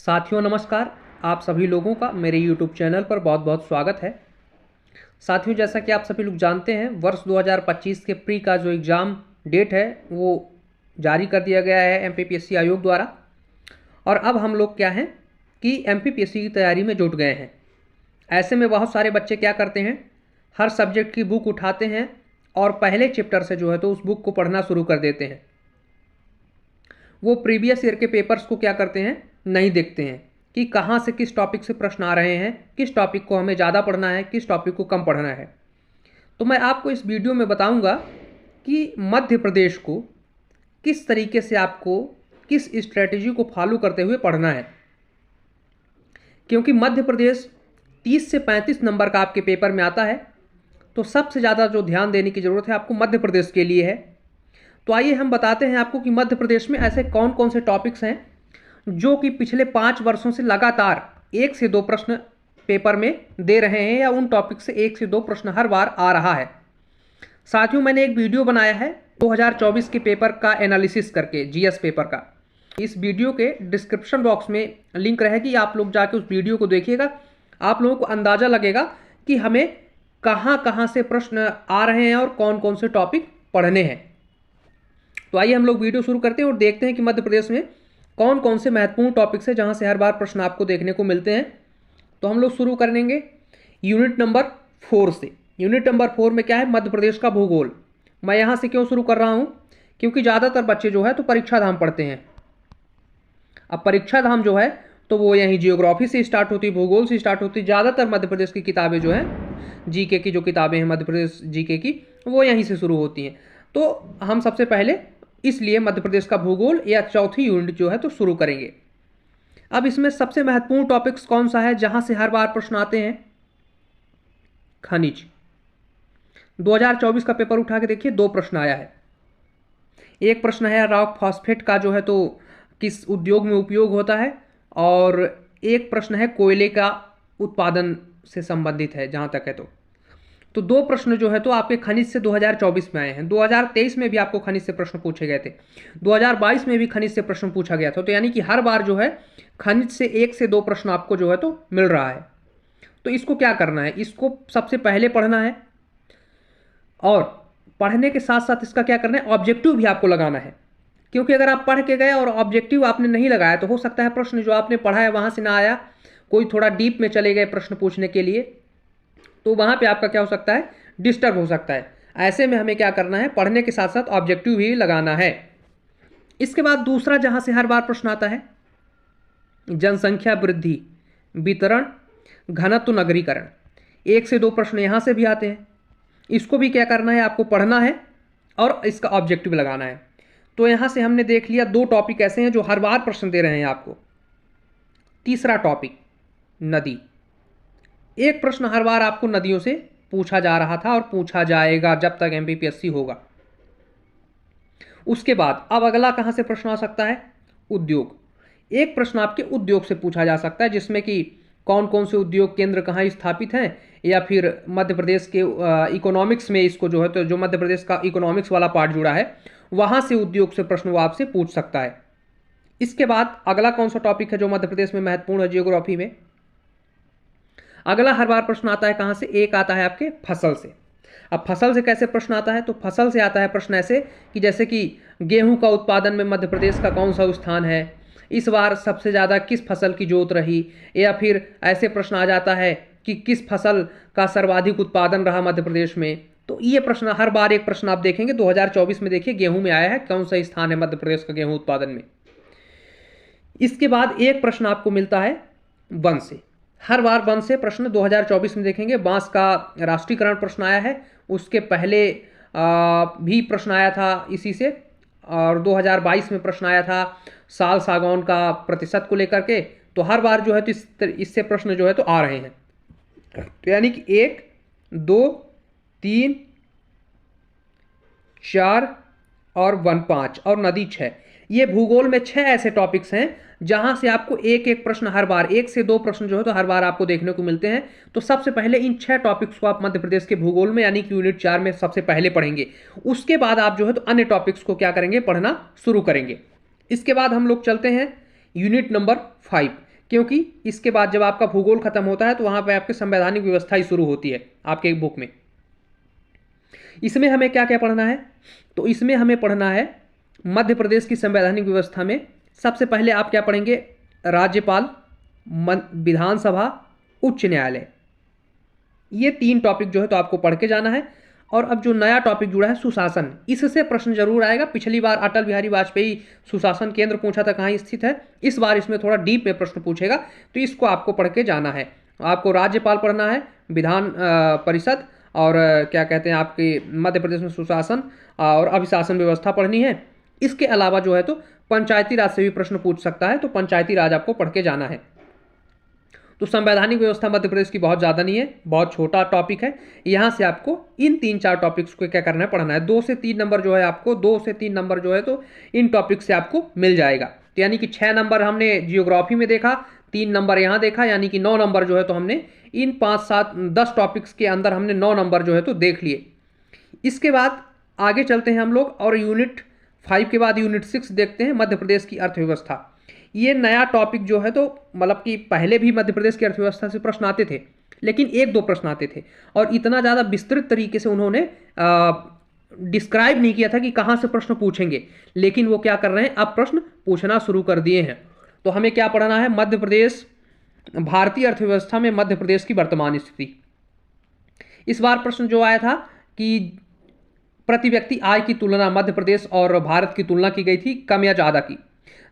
साथियों नमस्कार। आप सभी लोगों का मेरे YouTube चैनल पर बहुत बहुत स्वागत है। साथियों, जैसा कि आप सभी लोग जानते हैं, वर्ष 2025 के प्री का जो एग्ज़ाम डेट है वो जारी कर दिया गया है MPPSC आयोग द्वारा। और अब हम लोग क्या हैं कि MPPSC की तैयारी में जुट गए हैं। ऐसे में बहुत सारे बच्चे क्या करते हैं, हर सब्जेक्ट की बुक उठाते हैं और पहले चैप्टर से जो है तो उस बुक को पढ़ना शुरू कर देते हैं। वो प्रीवियस ईयर के पेपर्स को क्या करते हैं, नहीं देखते हैं कि कहाँ से किस टॉपिक से प्रश्न आ रहे हैं, किस टॉपिक को हमें ज़्यादा पढ़ना है, किस टॉपिक को कम पढ़ना है। तो मैं आपको इस वीडियो में बताऊंगा कि मध्य प्रदेश को किस तरीके से आपको किस स्ट्रेटजी को फॉलो करते हुए पढ़ना है, क्योंकि मध्य प्रदेश 30 से 35 नंबर का आपके पेपर में आता है। तो सबसे ज़्यादा जो ध्यान देने की ज़रूरत है आपको मध्य प्रदेश के लिए है। तो आइए हम बताते हैं आपको कि मध्य प्रदेश में ऐसे कौन कौन से टॉपिक्स हैं जो कि पिछले 5 वर्षों से लगातार 1 से 2 प्रश्न पेपर में दे रहे हैं, या उन टॉपिक से 1 से 2 प्रश्न हर बार आ रहा है। साथियों, मैंने एक वीडियो बनाया है 2024 के पेपर का एनालिसिस करके, जीएस पेपर का। इस वीडियो के डिस्क्रिप्शन बॉक्स में लिंक रहेगी, आप लोग जाके उस वीडियो को देखिएगा। आप लोगों को अंदाज़ा लगेगा कि हमें कहाँ कहाँ से प्रश्न आ रहे हैं और कौन कौन से टॉपिक पढ़ने हैं। तो आइए हम लोग वीडियो शुरू करते हैं और देखते हैं कि मध्य प्रदेश में कौन कौन से महत्वपूर्ण टॉपिक्स हैं जहां से हर बार प्रश्न आपको देखने को मिलते हैं। तो हम लोग शुरू करेंगे यूनिट नंबर 4 से। यूनिट नंबर 4 में क्या है, मध्य प्रदेश का भूगोल। मैं यहां से क्यों शुरू कर रहा हूं, क्योंकि ज़्यादातर बच्चे जो है तो परीक्षा धाम पढ़ते हैं। अब परीक्षा धाम जो है तो वो यहीं जियोग्राफी से स्टार्ट होती है, भूगोल से स्टार्ट होती है। ज़्यादातर मध्य प्रदेश की किताबें जो हैं, जीके की जो किताबें हैं मध्य प्रदेश जीके की, वो यहीं से शुरू होती हैं। तो हम सबसे पहले इसलिए मध्य प्रदेश का भूगोल या चौथी यूनिट जो है तो शुरू करेंगे। अब इसमें सबसे महत्वपूर्ण टॉपिक्स कौन सा है जहां से हर बार प्रश्न आते हैं, खनिज। 2024 का पेपर उठा के देखिए, 2 प्रश्न आया है। एक प्रश्न है रॉक फॉस्फेट का जो है तो किस उद्योग में उपयोग होता है, और एक प्रश्न है कोयले का उत्पादन से संबंधित है जहां तक है। तो 2 प्रश्न जो है तो आपके खनिज से 2024 में आए हैं। 2023 में भी आपको खनिज से प्रश्न पूछे गए थे, 2022 में भी खनिज से प्रश्न पूछा गया था। तो यानी कि हर बार जो है खनिज से 1 से 2 प्रश्न आपको जो है तो मिल रहा है। तो इसको क्या करना है, इसको सबसे पहले पढ़ना है, और पढ़ने के साथ साथ इसका क्या करना है, ऑब्जेक्टिव भी आपको लगाना है। क्योंकि अगर आप पढ़ के गए और ऑब्जेक्टिव आपने नहीं लगाया तो हो सकता है प्रश्न जो आपने पढ़ा है वहां से ना आया, कोई थोड़ा डीप में चले गए प्रश्न पूछने के लिए, तो वहां पे आपका क्या हो सकता है, डिस्टर्ब हो सकता है। ऐसे में हमें क्या करना है, पढ़ने के साथ साथ ऑब्जेक्टिव भी लगाना है। इसके बाद दूसरा जहां से हर बार प्रश्न आता है, जनसंख्या वृद्धि, वितरण, घनत्व, नगरीकरण। 1 से 2 प्रश्न यहां से भी आते हैं। इसको भी क्या करना है, आपको पढ़ना है और इसका ऑब्जेक्टिव लगाना है। तो यहां से हमने देख लिया 2 टॉपिक ऐसे हैं जो हर बार प्रश्न दे रहे हैं आपको। तीसरा टॉपिक नदी। एक प्रश्न हर बार आपको नदियों से पूछा जा रहा था और पूछा जाएगा जब तक MPPSC होगा। उसके बाद अब अगला कहां से प्रश्न आ सकता है, उद्योग। एक प्रश्न आपके उद्योग से पूछा जा सकता है, जिसमें कि कौन कौन से उद्योग केंद्र कहां स्थापित हैं, या फिर मध्य प्रदेश के इकोनॉमिक्स में इसको जो है तो जो मध्य प्रदेश का इकोनॉमिक्स वाला पार्ट जुड़ा है वहां से उद्योग से प्रश्न वो आपसे पूछ सकता है। इसके बाद अगला कौन सा टॉपिक है जो मध्य प्रदेश में महत्वपूर्ण है जियोग्राफी में, अगला हर बार प्रश्न आता है कहां से, एक आता है आपके फसल से। अब फसल से कैसे प्रश्न आता है, तो फसल से आता है प्रश्न ऐसे कि जैसे कि गेहूं का उत्पादन में मध्य प्रदेश का कौन सा स्थान है, इस बार सबसे ज़्यादा किस फसल की जोत रही, या फिर ऐसे प्रश्न आ जाता है कि किस फसल का सर्वाधिक उत्पादन रहा मध्य प्रदेश में। तो ये प्रश्न हर बार एक प्रश्न आप देखेंगे। 2024 में देखिए गेहूं में आया है, कौन सा स्थान है मध्य प्रदेश का गेहूं उत्पादन में। इसके बाद एक प्रश्न आपको मिलता है वन से। हर बार वन से प्रश्न 2024 में देखेंगे। बांस का राष्ट्रीयकरण प्रश्न आया है, उसके पहले भी प्रश्न आया था इसी से, और 2022 में प्रश्न आया था साल सागौन का प्रतिशत को लेकर के। तो हर बार जो है तो इससे प्रश्न जो है तो आ रहे हैं। तो यानी कि 1, 2, 3, 4 और वन 5 और नदी 6। ये भूगोल में 6 ऐसे टॉपिक्स हैं जहां से आपको एक एक प्रश्न हर बार, 1 से 2 प्रश्न जो है तो हर बार आपको देखने को मिलते हैं। तो सबसे पहले इन 6 टॉपिक्स को आप मध्य प्रदेश के भूगोल में यानी कि यूनिट 4 में सबसे पहले पढ़ेंगे। उसके बाद आप जो है तो अन्य टॉपिक्स को क्या करेंगे, पढ़ना शुरू करेंगे। इसके बाद हम लोग चलते हैं यूनिट नंबर 5, क्योंकि इसके बाद जब आपका भूगोल खत्म होता है तो वहाँ पे आपकी संवैधानिक व्यवस्था ही शुरू होती है आपके एक बुक में। इसमें हमें क्या क्या पढ़ना है, तो इसमें हमें पढ़ना है मध्य प्रदेश की संवैधानिक व्यवस्था में सबसे पहले आप क्या पढ़ेंगे, राज्यपाल, विधानसभा, उच्च न्यायालय। ये 3 टॉपिक जो है तो आपको पढ़ के जाना है। और अब जो नया टॉपिक जुड़ा है सुशासन, इससे प्रश्न जरूर आएगा। पिछली बार अटल बिहारी वाजपेयी सुशासन केंद्र पूछा था कहाँ स्थित है, इस बार इसमें थोड़ा डीप में प्रश्न पूछेगा, तो इसको आपको पढ़ के जाना है। आपको राज्यपाल पढ़ना है, विधान परिषद, और क्या कहते हैं आपके मध्य प्रदेश में सुशासन और अभिशासन व्यवस्था पढ़नी है। इसके अलावा जो है तो पंचायती राज से भी प्रश्न पूछ सकता है, तो पंचायती राज आपको पढ़ के जाना है। तो संवैधानिक व्यवस्था मध्य प्रदेश की बहुत ज़्यादा नहीं है, बहुत छोटा टॉपिक है। यहाँ से आपको इन 3-4 टॉपिक्स को क्या करना है, पढ़ना है। 2 से 3 नंबर जो है आपको 2 से 3 नंबर जो है तो इन टॉपिक से आपको मिल जाएगा। तो यानी कि 6 नंबर हमने जियोग्राफी में देखा, 3 नंबर यहाँ देखा, यानी कि 9 नंबर जो है तो हमने इन 5, 7, 10 टॉपिक्स के अंदर हमने 9 नंबर जो है तो देख लिए। इसके बाद आगे चलते हैं हम लोग और यूनिट 5 के बाद यूनिट 6 देखते हैं, मध्य प्रदेश की अर्थव्यवस्था। ये नया टॉपिक जो है तो मतलब कि पहले भी मध्य प्रदेश की अर्थव्यवस्था से प्रश्न आते थे, लेकिन 1-2 प्रश्न आते थे और इतना ज़्यादा विस्तृत तरीके से उन्होंने डिस्क्राइब नहीं किया था कि कहाँ से प्रश्न पूछेंगे। लेकिन वो क्या कर रहे हैं, अब प्रश्न पूछना शुरू कर दिए हैं। तो हमें क्या पढ़ना है, मध्य प्रदेश, भारतीय अर्थव्यवस्था में मध्य प्रदेश की वर्तमान स्थिति। इस बार प्रश्न जो आया था कि प्रति व्यक्ति आय की तुलना मध्य प्रदेश और भारत की तुलना की गई थी, कम या ज़्यादा की।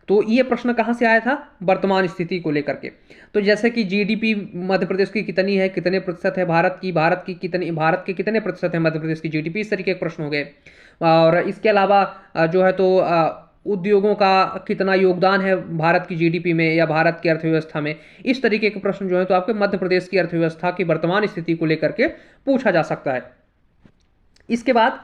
तो ये प्रश्न कहाँ से आया था, वर्तमान स्थिति को लेकर के। तो जैसे कि जीडीपी मध्य प्रदेश की कितनी है, कितने प्रतिशत है भारत के कितने प्रतिशत है मध्य प्रदेश की जीडीपी, इस तरीके के प्रश्न हो गए। और इसके अलावा जो है तो उद्योगों का कितना योगदान है भारत की जीडीपी में या भारत की अर्थव्यवस्था में, इस तरीके के प्रश्न जो है तो आपके मध्य प्रदेश की अर्थव्यवस्था की वर्तमान स्थिति को लेकर के पूछा जा सकता है। इसके बाद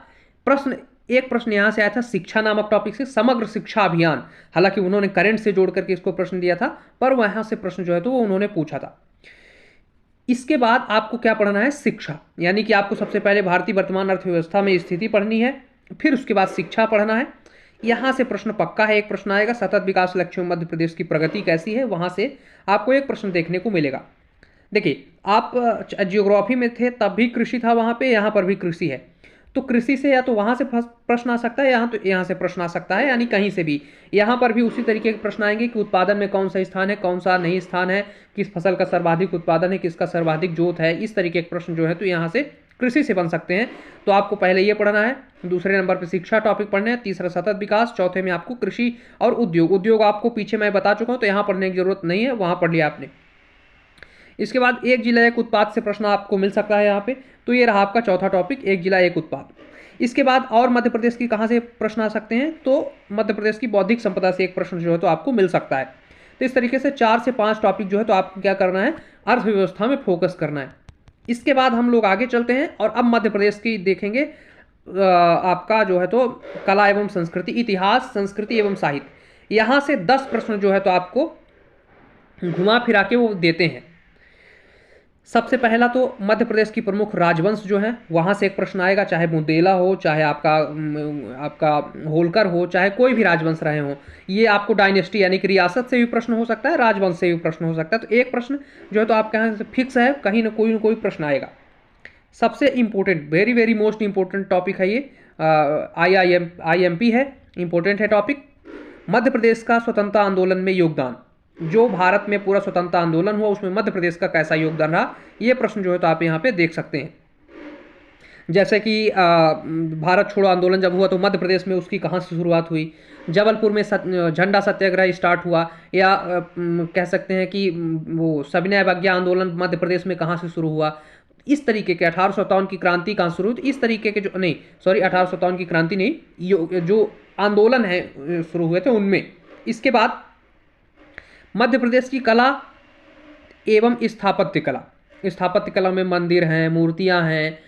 एक प्रश्न यहां से आया था शिक्षा नामक टॉपिक से, समग्र शिक्षा अभियान। हालांकि उन्होंने करंट से जोड़ करके इसको प्रश्न दिया था, पर वहां से प्रश्न जो है तो वो उन्होंने पूछा था। इसके बाद आपको क्या पढ़ना है, शिक्षा, यानी कि आपको सबसे पहले भारतीय वर्तमान अर्थव्यवस्था में स्थिति पढ़नी है, फिर उसके बाद शिक्षा पढ़ना है। यहां से प्रश्न पक्का है, एक प्रश्न आएगा, सतत विकास लक्ष्यों में मध्य प्रदेश की प्रगति कैसी है, वहां से आपको एक प्रश्न देखने को मिलेगा। देखिए, आप जियोग्राफी में थे तब भी कृषि था वहां पे, यहां पर भी कृषि है, तो कृषि से या तो वहां से प्रश्न आ सकता है, यहाँ से प्रश्न आ सकता है, यानी कहीं से भी। यहाँ पर भी उसी तरीके के प्रश्न आएंगे कि उत्पादन में कौन सा स्थान है, कौन सा नहीं स्थान है, किस फसल का सर्वाधिक उत्पादन है, किसका सर्वाधिक जोत है, इस तरीके के प्रश्न जो है तो यहाँ से कृषि से बन सकते हैं। तो आपको पहले ये पढ़ना है, दूसरे नंबर पर शिक्षा टॉपिक पढ़ना है, तीसरा सतत विकास, चौथे में आपको कृषि और उद्योग आपको पीछे मैं बता चुका हूँ, तो यहाँ पढ़ने की जरूरत नहीं है, वहाँ पढ़ लिया आपने। इसके बाद एक जिला एक उत्पाद से प्रश्न आपको मिल सकता है यहाँ पे, तो ये रहा आपका चौथा टॉपिक, एक जिला एक उत्पाद। इसके बाद और मध्य प्रदेश की कहाँ से प्रश्न आ सकते हैं, तो मध्य प्रदेश की बौद्धिक संपदा से एक प्रश्न जो है तो आपको मिल सकता है। तो इस तरीके से 4 से 5 टॉपिक जो है तो आपको क्या करना है, अर्थव्यवस्था में फोकस करना है। इसके बाद हम लोग आगे चलते हैं और अब मध्य प्रदेश की देखेंगे आपका जो है तो कला एवं संस्कृति, इतिहास, संस्कृति एवं साहित्य। यहाँ से 10 प्रश्न जो है तो आपको घुमा फिरा के वो देते हैं। सबसे पहला तो मध्य प्रदेश की प्रमुख राजवंश जो है वहाँ से एक प्रश्न आएगा, चाहे बुंदेला हो, चाहे आपका होलकर हो, चाहे कोई भी राजवंश रहे हो। ये आपको डायनेस्टी यानी कि रियासत से भी प्रश्न हो सकता है, राजवंश से भी प्रश्न हो सकता है। तो एक प्रश्न जो है तो आपके यहाँ से फिक्स है, कहीं ना कोई प्रश्न आएगा। सबसे important, very very most important topic है ये, IMP है, इंपॉर्टेंट है टॉपिक। मध्य प्रदेश का स्वतंत्रता आंदोलन में योगदान, जो भारत में पूरा स्वतंत्रता आंदोलन हुआ उसमें मध्य प्रदेश का कैसा योगदान रहा, ये प्रश्न जो है तो आप यहाँ पे देख सकते हैं। जैसे कि भारत छोड़ो आंदोलन जब हुआ तो मध्य प्रदेश में उसकी कहाँ से शुरुआत हुई, जबलपुर में झंडा सत्याग्रह स्टार्ट हुआ, या कह सकते हैं कि वो सविनय अवज्ञा आंदोलन मध्य प्रदेश में कहाँ से शुरू हुआ। इस तरीके के 1857 की क्रांति कहाँ शुरू हुई, इस तरीके के जो 1857 की क्रांति नहीं, जो आंदोलन है शुरू हुए थे उनमें। इसके बाद मध्य प्रदेश की कला एवं स्थापत्य कला में मंदिर हैं, मूर्तियां हैं,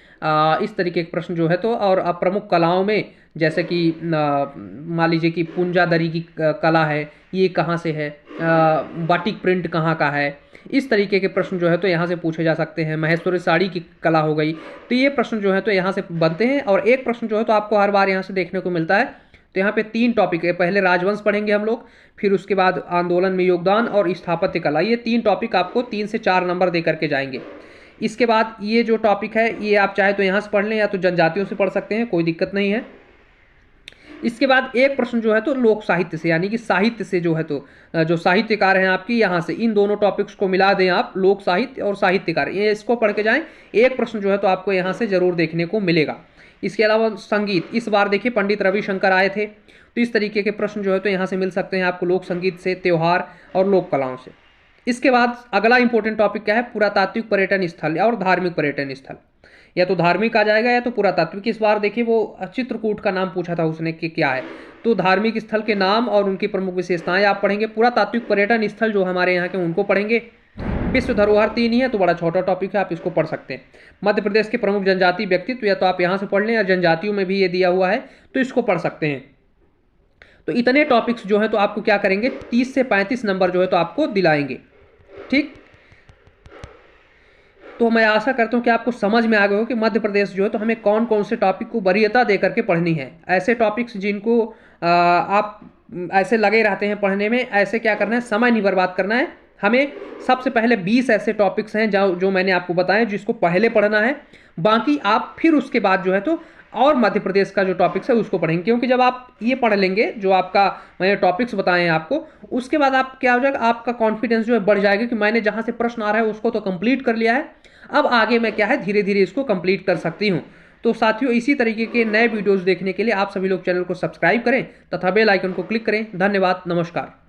इस तरीके के प्रश्न जो है तो। और प्रमुख कलाओं में जैसे कि मान लीजिए कि पुंजादरी की कला है, ये कहाँ से है, बाटिक प्रिंट कहाँ का है, इस तरीके के प्रश्न जो है तो यहाँ से पूछे जा सकते हैं। महेश्वरी साड़ी की कला हो गई, तो ये प्रश्न जो है तो यहाँ से बनते हैं। और एक प्रश्न जो है तो आपको हर बार यहाँ से देखने को मिलता है, तो यहाँ पे 3 टॉपिक है। पहले राजवंश पढ़ेंगे हम लोग, फिर उसके बाद आंदोलन में योगदान और स्थापत्य कला। ये 3 टॉपिक आपको 3 से 4 नंबर दे करके जाएंगे। इसके बाद ये जो टॉपिक है ये आप चाहे तो यहाँ से पढ़ लें या तो जनजातियों से पढ़ सकते हैं, कोई दिक्कत नहीं है। इसके बाद एक प्रश्न जो है तो लोक साहित्य से, यानी कि साहित्य से जो है तो जो साहित्यकार हैं आपकी, यहाँ से इन दोनों टॉपिक्स को मिला दें आप, लोक साहित्य और साहित्यकार, ये इसको पढ़ के जाएं। एक प्रश्न जो है तो आपको यहाँ से जरूर देखने को मिलेगा। इसके अलावा संगीत, इस बार देखिए पंडित रविशंकर आए थे, तो इस तरीके के प्रश्न जो है तो यहाँ से मिल सकते हैं आपको लोक संगीत से, त्योहार और लोक कलाओं से। इसके बाद अगला इंपॉर्टेंट टॉपिक क्या है, पुरातात्विक पर्यटन स्थल और धार्मिक पर्यटन स्थल। या तो धार्मिक आ जाएगा या तो पुरातात्विक। इस बार देखिए वो चित्रकूट का नाम पूछा था उसने कि क्या है, तो धार्मिक स्थल के नाम और उनकी प्रमुख विशेषताएं आप पढ़ेंगे। पुरातात्विक पर्यटन स्थल जो हमारे यहाँ के उनको पढ़ेंगे। विश्व धरोहर 3 ही है तो बड़ा छोटा टॉपिक है, आप इसको पढ़ सकते हैं। मध्य प्रदेश के प्रमुख जनजातीय व्यक्तित्व, या तो आप यहाँ से पढ़ लें या जनजातियों में भी ये दिया हुआ है तो इसको पढ़ सकते हैं। तो इतने टॉपिक्स जो है तो आपको क्या करेंगे, 30 से 35 नंबर जो है तो आपको दिलाएंगे। ठीक, तो मैं आशा करता हूँ कि आपको समझ में आ गया हो कि मध्य प्रदेश जो है तो हमें कौन कौन से टॉपिक को वरीयता दे करके पढ़नी है। ऐसे टॉपिक्स जिनको आप ऐसे लगे रहते हैं पढ़ने में, ऐसे क्या करना है, समय नहीं बर्बाद करना है हमें। सबसे पहले 20 ऐसे टॉपिक्स हैं जो मैंने आपको बताया जिसको पहले पढ़ना है, बाकी आप फिर उसके बाद जो है तो और मध्य प्रदेश का जो टॉपिक्स है उसको पढ़ेंगे। क्योंकि जब आप ये पढ़ लेंगे जो आपका मैंने टॉपिक्स बताए हैं आपको, उसके बाद आप क्या हो जाएगा, आपका कॉन्फिडेंस जो है बढ़ जाएगा कि मैंने जहाँ से प्रश्न आ रहा है उसको तो कंप्लीट कर लिया है, अब आगे मैं क्या है धीरे धीरे इसको कंप्लीट कर सकती हूँ। तो साथियों, इसी तरीके के नए वीडियोस देखने के लिए आप सभी लोग चैनल को सब्सक्राइब करें तथा बेल आइकन को क्लिक करें। धन्यवाद, नमस्कार।